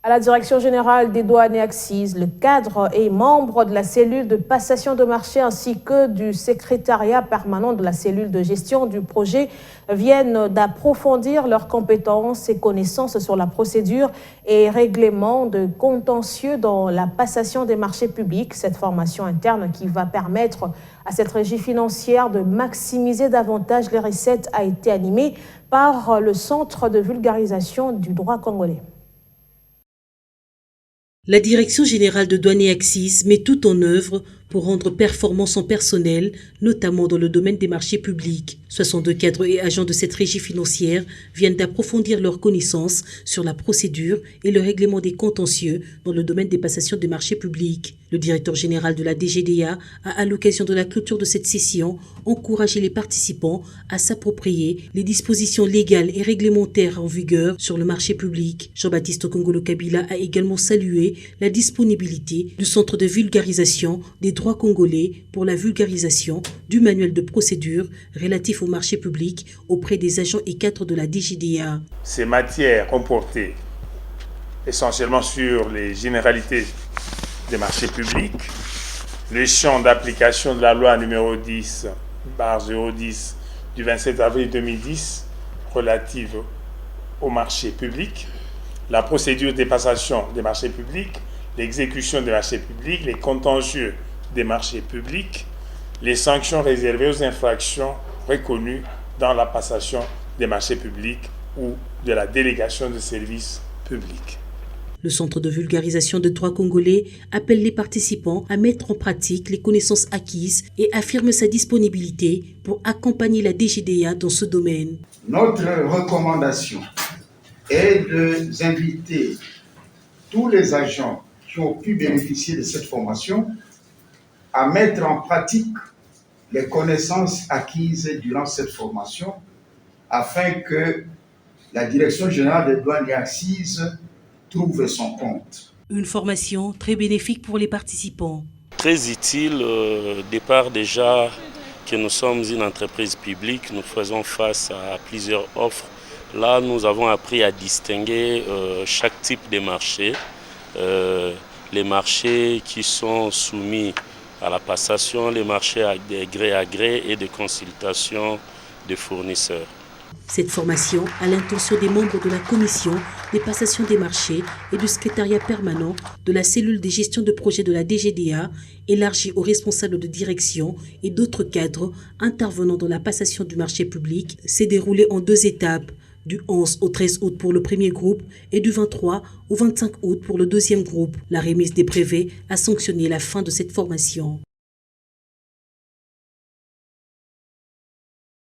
À la Direction générale des douanes et accises, le cadre et membre de la cellule de passation de marché ainsi que du secrétariat permanent de la cellule de gestion du projet viennent d'approfondir leurs compétences et connaissances sur la procédure et règlement de contentieux dans la passation des marchés publics. Cette formation interne qui va permettre à cette régie financière de maximiser davantage les recettes a été animée par le Centre de vulgarisation du droit congolais. La Direction générale de douane et accises met tout en œuvre pour rendre performant son personnel, notamment dans le domaine des marchés publics. 62 cadres et agents de cette régie financière viennent d'approfondir leurs connaissances sur la procédure et le règlement des contentieux dans le domaine des passations de marchés publics. Le directeur général de la DGDA a, à l'occasion de la clôture de cette session, encouragé les participants à s'approprier les dispositions légales et réglementaires en vigueur sur le marché public. Jean-Baptiste Okongolo Kabila a également salué la disponibilité du Centre de vulgarisation des droits congolais pour la vulgarisation du manuel de procédure relatif au marché public auprès des agents et cadres de la DGDA. Ces matières ont porté essentiellement sur les généralités des marchés publics, le champ d'application de la loi numéro 10/010 du 27 avril 2010 relative au marché public, la procédure des passations des marchés publics, l'exécution des marchés publics, les contentieux des marchés publics, les sanctions réservées aux infractions reconnues dans la passation des marchés publics ou de la délégation de services publics. Le Centre de vulgarisation de droit congolais appelle les participants à mettre en pratique les connaissances acquises et affirme sa disponibilité pour accompagner la DGDA dans ce domaine. Notre recommandation est d'inviter tous les agents qui ont pu bénéficier de cette formation à mettre en pratique les connaissances acquises durant cette formation afin que la Direction générale des douanes et accises trouve son compte. Une formation très bénéfique pour les participants. Très utile, départ déjà que nous sommes une entreprise publique, nous faisons face à plusieurs offres. Là, nous avons appris à distinguer chaque type de marché. Les marchés qui sont soumis à la passation, les marchés de gré à gré et de consultation des fournisseurs. Cette formation a l'intention des membres de la commission des passations des marchés et du secrétariat permanent de la cellule de gestion de projet de la DGDA, élargie aux responsables de direction et d'autres cadres intervenant dans la passation du marché public, s'est déroulée en 2 étapes, du 11 au 13 août pour le premier groupe et du 23 au 25 août pour le deuxième groupe. La remise des brevets a sanctionné la fin de cette formation.